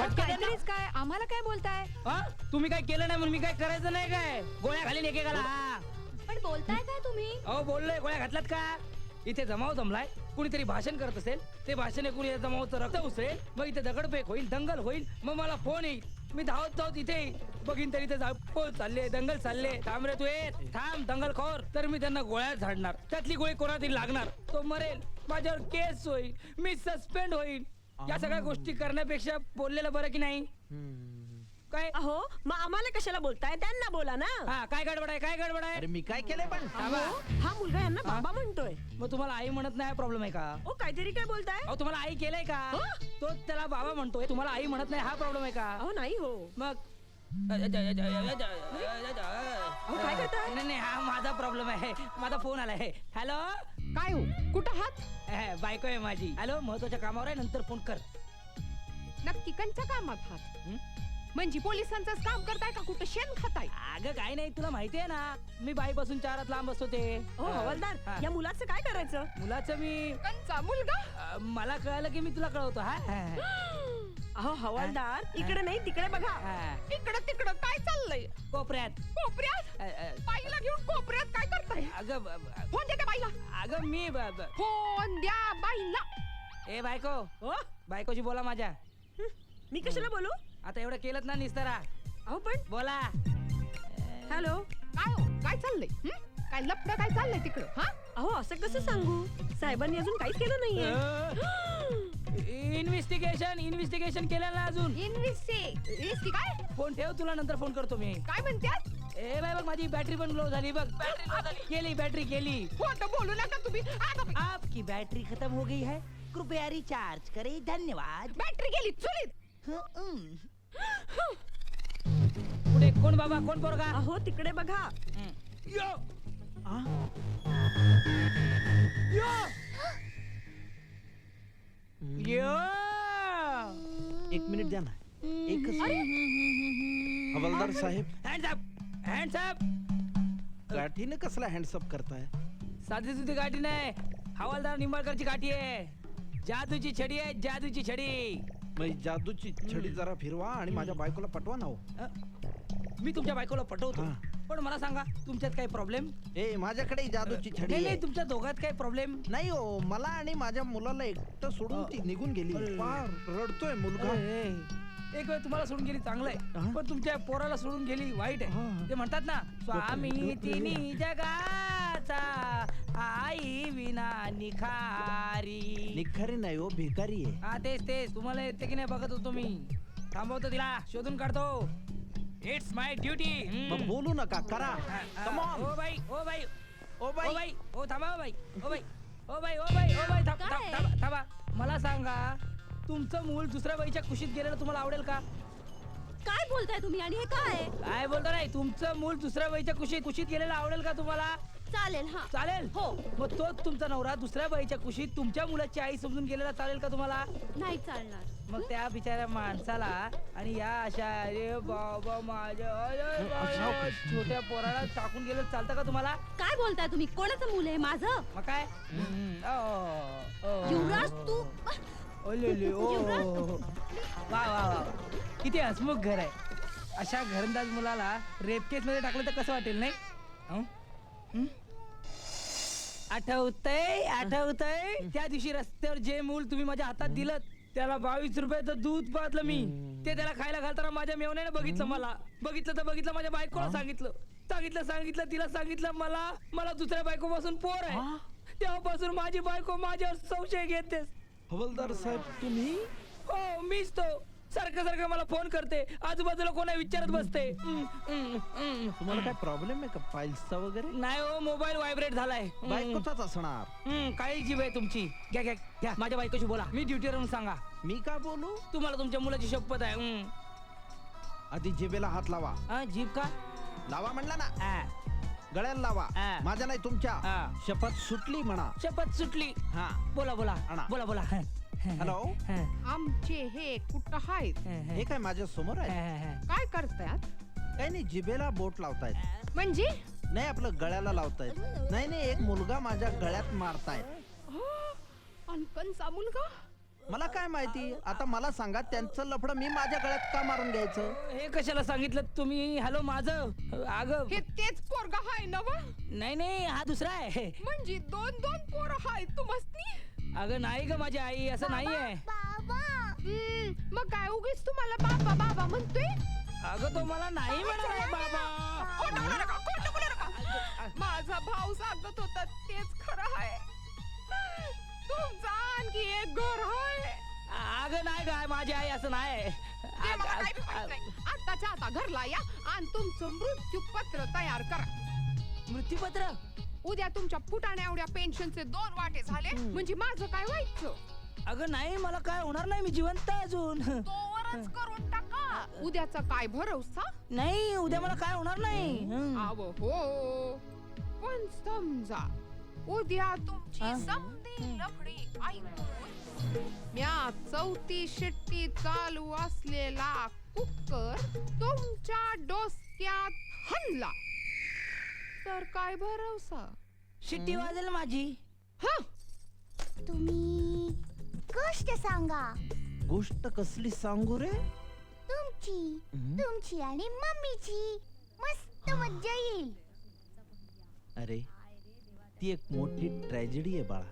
फटके दे ना. काहीतरीच काय आम्हाला काय बोलताय? हा? तुम्ही काय केलं नाही म्हणून मी काय करायचं नाही काय? गोळ्या घालीन एकेकाला. हा. पण बोलताय काय तुम्ही? अहो बोललोय, गोळ्या घातल्यात का? इथे जमाव जमलाय, कुणीतरी भाषण करत असेल, ते भाषण ऐकून या जमावचं रक्त उसळेल, मग इथे दगडफेक होईल, दंगल होईल, मग मला फोन येईल, मी धावत धावत इथे येईल. बघीन तरी इथे पोल चालले, दंगल चालले. थांब रे तू, थांब दंगलखोर. तर मी त्यांना गोळ्या झाडणार, त्यातली गोळी कोणातरी लागणार, तो मरेल, माझ्यावर केस होईल, मी सस्पेंड होईल. या सगळ्या गोष्टी करण्यापेक्षा बोललेलं बरं की नाही? काय अहो मग आम्हाला कशाला बोलताय? त्यांना बोला ना. हा, काय गडबड आहे, काय गडबड आहे? अरे मी काय केलंय पण? थांबा. हा मुलगा यांना बाबा म्हणतोय. मग तुम्हाला आई म्हणत नाही, प्रॉब्लेम आहे का? ओ काहीतरी काय बोलताय? अहो तुम्हाला आई केलंय का? तो त्याला बाबा म्हणतोय, तुम्हाला आई म्हणत नाही, हा प्रॉब्लेम आहे का? अहो नाही हो. मग अहो काय करताय? नाही नाही, हा माझा प्रॉब्लेम आहे. माझा फोन आलाय. हॅलो, काय हो कुठं आहात? बायको आहे माझी. हॅलो, महत्वाच्या कामावर आहे, नंतर फोन कर. नक्की कंच्या कामात आहात? म्हणजे पोलिसांचंच काम करताय का कुठं शेण खाताय? अगं काय नाही, तुला माहितीये ना, मी बाईपासून 4 हात लांब असतो ते. हो हवालदार, हा. या मुलाचं काय करायचं? मुलाचं मी कंचा मुलगा? मला कळलं की मी तुला कळवतो. हा अहो हवालदार, इकडे नाही तिकडे बघा. हा. इकडं तिकडं काय चाललंय? कोपऱ्यात. कोपऱ्यात? बाईला घेऊन कोपऱ्यात काय करताय? अगं फोन द्या त्या बाईला. अगं मी फोन द्या बाईला. ए बायको, हो बायकोशी बोला माझ्या. मी कशाला बोलू? आता एवढं केलं ना निस्तारा, अहो पण बोला. हॅलो. काय हो काय चाललंय? काय लपडं काय चाललंय तिकडं? हा अहो असं कसं सांगू? साहेबांनी अजून काहीच केलं नाहीये. इन्व्हेस्टिगेशन केलं ना अजून? इन्व्हेस्टी काय? फोन ठेव, तुला नंतर फोन करतो मी. काय म्हणतात? ए बाय बघ, माझी बॅटरी पण लो झाली बघ. गेली बॅटरी गेली. खोटं बोलू नका तुम्ही. आता आपकी बैटरी खत्म हो गई है, कृपया रिचार्ज करे, धन्यवाद. बॅटरी गेली चुलीत. पुढे कोण बाबा, कोण पोरगा? अहो तिकडे बघा. यो यो. एक मिनिट द्या ना. एकच हवालदार साहेब, हँड्स अप, हँड्स अप. गाठीने कसला हँडसअप करताय? साधी सुधी गाठी नाही, हवालदार निंबाळकरची गाठी आहे. जादूची छडी आहे, जादूची छडी. मग जादूची छडी जरा फिरवा आणि माझ्या बायकोला पटवा ना हो. मी तुमच्या बायकोला पटवतो, हा. पण मला सांगा, तुमच्यात काही प्रॉब्लेम? ए माझ्याकडे जादूची छडी नाही आहे. नाही, तुमच्या दोघात काही प्रॉब्लेम? नाही हो, मला आणि माझ्या मुलाला एकटं सोडून ती निघून गेली. अरे. फार रडतोय मुलगा. एक वेळ तुम्हाला सोडून गेली चांगलं आहे, पण तुमच्या पोराला सोडून गेली वाईट आहे. ते म्हणतात ना, स्वामी तिन्ही जगाचा, आई विना निखारी. निखारी नाही हो, भिकारी आहे. हा तेच तेच, तुम्हाला येते की नाही बघत होतो मी. थांबवतो तिला, शोधून काढतो. It's my duty. मग बोलू नका, करा. Come on. O by, O by, O O by, बाई, ओ थांबा, O by, O by, O by, O by, O by, थांबा, काय? थांबा, थांबा. मला सांगा, तुमचं मूल दुसऱ्या बाईच्या कुशीत गेलेलं तुम्हाला आवडेल का? काय बोलताय तुम्ही आणि हे काय? काय बोलता नाही, तुमचं मूल दुसऱ्या बाईच्या कुशीत गेलेलं आवडेल का तुम्हाला? चालेल हा. चालेल. हो. मग तोच तुमचा नवरा दुसऱ्या बाईच्या कुशीत तुमच्या मुलाची आई समजून गेलेला चालेल का तुम्हाला? नाही चालणार. मग त्या बिचाऱ्या माणसाला आणि या अशा अरे बाबा माझ्या अरे बाबा, छोट्या पोराला टाकून गेलं चालतं का तुम्हाला? काय बोलताय तुम्ही? कोणाचं मूल आहे? माझं? मग काय? युवराज तू. ओलेले, ओ वा वा वा, किती हसमुख घर आहे. अशा घरंदाज मुलाला रेप केस मध्ये टाकलं तर कसं वाटेल नाही? हं? हं? आठवतंय त्या दिवशी रस्त्यावर जे मूल तुम्ही माझ्या हातात दिलं, त्याला 22 रुपयाचं दूध पाजलं मी. ते त्याला खायला घालताना माझ्या मेवण्याने बघितलं. मला बघितलं, माझ्या बायकोला सांगितलं, तिला सांगितलं मला दुसऱ्या बायकोपासून पोर आहे. तेव्हापासून माझी बायको माझ्यावर संशय घेतेस. हवालदार साहेब तुम्ही? हो मीच तो. सारखं मला फोन करते, आजूबाजूला कोणा विचारत बसते. तुम्हाला काय प्रॉब्लेम आहे का, फाईल्सचा वगैरे? नाही हो, मोबाईल व्हायब्रेट झालाय. बायकोचाच असणार. काही जीव आहे तुमची. घ्या घ्या घ्या, माझ्या बायकोशी बोला. मी ड्युटीवर येऊन सांगा. मी का बोलू? तुम्हाला तुमच्या मुलाची शपथ आहे. आधी जिभेला हात लावा. जीभ का? लावा म्हणला ना, आ, गळ्याला लावा. हा. माझ्या नाही तुमच्या. हा. शपथ सुटली म्हणा. शपथ सुटली. हा. बोला आणा. बोला. हॅलो. आमचे हे कुठं आहेत? हे काय माझ्या समोर आहे? काय करतायत? काही नाही, जिभेला बोट लावतायत. म्हणजे नाही, आपलं गळ्याला लावतायत. नाही एक मुलगा माझ्या गळ्यात मारतायत. आणि कंचा मुलगा? मला काय माहिती. आता मला सांगा, त्यांचं लफडं मी माझ्या गळ्यात का मारून घ्यायचं? हे कशाला सांगितलं तुम्ही? हॅलो माझं अगं हे तेच पोरग हाय ना व? नाही नाही हा दुसरा आहे. म्हणजे दोन दोन पोर हाय तुम्हाला. अगं नाही ग माझी आई, असं नाहीये. मग काय उगीच तुम्हाला बाबा बाबा म्हणतोय? अगं तो मला नाही म्हणालाय बाबा. खोटं बोलू नका, खोटं बोलू नका. माझा भाऊ सांगत होता तेच खरं आहे. तुमचा आणखी एक घर आहे. अगं नाही काय माझी आई असं नाही. ते मला काही बी माहित नाही. आत्ताच्या आता घरला या आणि तुमचं मृत्यूपत्र तयार करा. मृत्यूपत्र? उद्या तुमच्या फुटाण्या एवढ्या पेन्शनचे 2 वाटे झाले म्हणजे माझं काय व्हायचं? अगं नाही मला काय होणार नाही, मी जिवंत आहे अजून. तोवरच करून टाका. उद्याचा काय भरोसा? नाही उद्या मला काय होणार नाही. आव हो, पण समजा उद्या तुमची हा? समधी लफडी ऐकून म्या 34 शिट्टी चालू असलेला कुकर तुमच्या डोसक्यात हल्ला तर काय भरोसा? शिट्टी वाजेल माझी. हं? तुम्ही गोष्ट सांगा. गोष्ट कसली सांगू रे? तुमची आणि मम्मीची. मस्त मज्जा येईल. अरे ती एक मोठी ट्रॅजेडी आहे बाळा.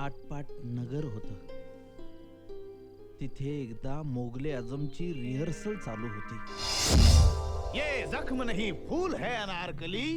आटपाट नगर होत. तिथे एकदा मोगले आजमची रिहर्सल चालू होती. ये जख्म नहीं फूल है अनारकली.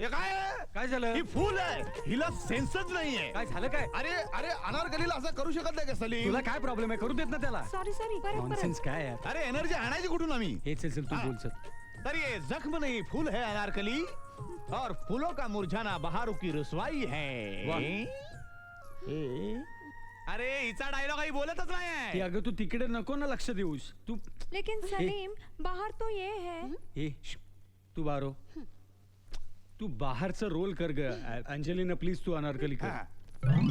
ये काय आहे? काय झालं? ही फूल आहे, हिला सेन्सच नाहीये. काय झालं काय? अरे अरे अनारकलीला असं करू शकत नाही का सलीम? तुला काय प्रॉब्लेम आहे? करू देत ना त्याला. सॉरी सॉरी, परत नॉनसेन्स काय आहे? अरे एनर्जी आणायची कुठून आम्ही? हे चल चल तू हा. बोल चल. तर ये जख्म नहीं फूल है अनारकली और फूलों का मुरझाना बहारों की रुसवाई है. वाह. ए? अरे हिचा डायलॉग काही बोलतच ती नाही. अगं तू तिकडे नको ना लक्ष देऊस. तू लेकिन सलीम बाहर तो ये है. हे तू बारो, तू बाहेरचा रोल कर ग. अंजलीना प्लीज तू अनारकली कर.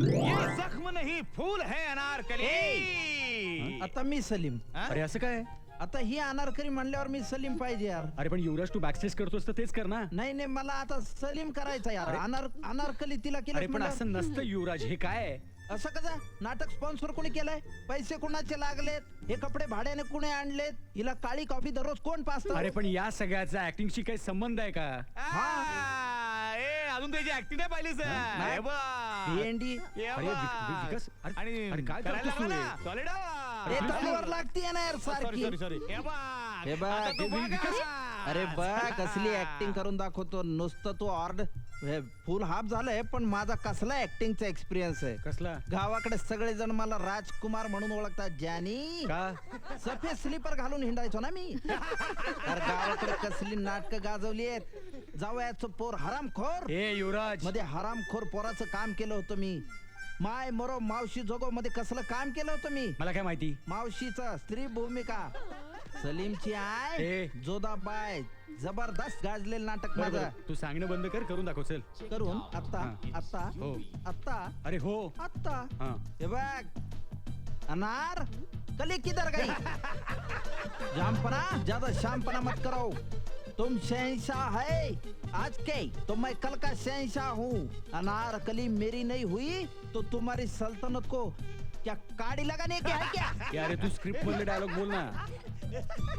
ये जख्म नहीं फूल है अनारकली. आता मी सलीम. हा? अरे असं काय? आता ही अनारकली म्हणल्यावर मी सलीम पाहिजे यार. अरे पण युवराज तू बॅकस्टेज करतोस तर तेच कर ना. नाही नाही, मला आता सलीम करायचं यार. अरे. अनारकली तिला अरे केलं पण असं नसतं युवराज. हे काय आहे? असं कसं? नाटक स्पॉन्सर कोणी केलंय? पैसे कोणाचे लागलेत? हे कपडे भाड्याने कोणी आणलेत? हिला काळी कॉफी दररोज कोण पाजतं? अरे पण या सगळ्याचा ऍक्टिंगशी काही संबंध आहे का? अजून त्याची ऍक्टिंग नाही पाहिलीच. नाही. हे बघ. भेंडी. अरे विकास, अरे आणि अरे काय करायला करतोस तू लागला हे? ना. Solid आहे. हे तलवार लागतीये ना यार सॉरी सारखी. Sorry sorry. हे बघ. हे बघ, आता तू हे बघ. विकास. अरे बा कसली ऍक्टिंग करून दाखवतो. नुसतं तू ऑर्डर फुल हाफ झालंय, पण माझा कसला ऍक्टिंगचा एक्सपिरियन्स आहे. कसला? गावाकडे सगळे जण मला राजकुमार म्हणून ओळखतात. ज्यानी का? सफेद स्लीपर घालून हिंडायचो ना मी. तर गावाकडे कसली नाटकं गाजवली आहेत. जावयाचं पोर हरामखोर हे युवराज, मध्ये हरामखोर पोराचं काम केलं होतं मी. माय मरो मावशी जोगो मध्ये कसलं काम केलं होतं मी. मला काय माहिती? मावशीचा स्त्री भूमिका. सलीमची आय ए. जोधाबाय. जबरदस्त गाजलेलं नाटक बरं, माझं. बरं. तू सांगणं बंद कर, करून दाखव चल. करून आता हा. आता हो. आता अरे हो. आता हा. हे बघ अनार कली किधर गई. जामपना ज्यादा शामपना मत करो. तुम शहंशाह है आज के, तो मैं कल का शहंशाह हूँ. अनारकली मेरी नहीं हुई तो तुम्हारी सल्तनत को क्या काड़ी लगाने की है क्या. अरे तू स्क्रिप्ट मधले डायलॉग बोल ना.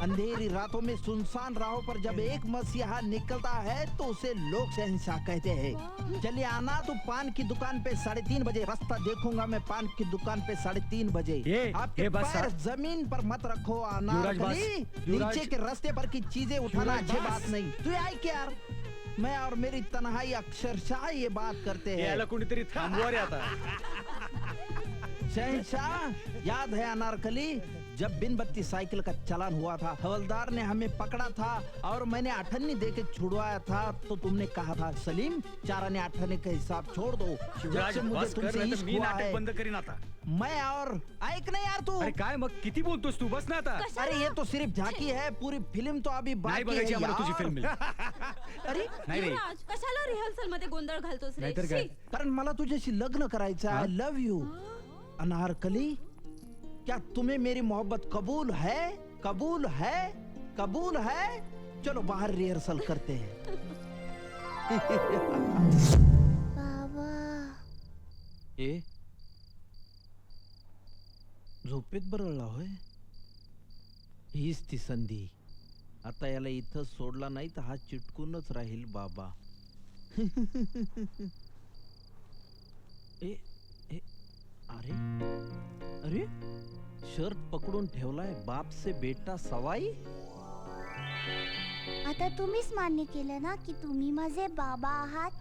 अंधेरी रातों में सुनसान राहों पर जब एक मसीहा निकलता है तो उसे लोग शहंशाह कहते हैं. चलिए आना तो पान की दुकान पे 3:30 बजे. रास्ता देखूंगा मैं पान की दुकान पे 3:30 बजे. ये आपके बस पैर जमीन पर मत रखो युवराज अनारकली. बस, युवराज। नीचे के रास्ते पर की चीजें उठाना युवराज अच्छी बस। बात नहीं. तू आई क्या यार. मैं और मेरी तन्हाई अक्षरशः ये बात करते याला हैं. कोणीतरी थांबवा रे आता. शहंशाह याद है अनारकली, जब बिन बत्ती साइकिल का चालान हुआ था, हवलदार ने हमें पकड़ा था और मैंने 8 देके छुड़वाया था, तो तुमने कहा था सलीम 4 आने 8 का हिसाब छोड़ दो. जब युवराज से मुझे बस कर, तुमसे नाहीतर इश्क मी हुआ नाटक है, बंद करीन आता. मैं और ऐक ना यार तू. अरे काय मग किती बोलतोस तू? बस ना आता. अरे ये तो सिर्फ झांकी है, पूरी फिल्म तो अभी नाही बाकी बघायची है आम्हाला तुझी यार. फिल्म. अरे नाही रे. युवराज, कशाला रिहर्सल मध्ये गोंधळ घालतोस रे. नाहीतर काय? शी. कारण मला तुझ्याशी लग्न करायचं. I love you Anarkali. क्या तुम्हें मेरी मोहब्बत कबूल है. कबूल है. कबूल है. चलो बाहर रिहर्सल करते हैं. बाबा ए झोपेत बरळला होय. हीच ती संधी. आता याला इथं सोडला नाही तर हा चिटकूनच राहील बाबा. ए ए अरे अरे शर्ट पकडून ठेवलाय बाप से बेटा सवाई. आता तुम्हीच मान्य केलं ना की तुम्ही माझे बाबा आहात.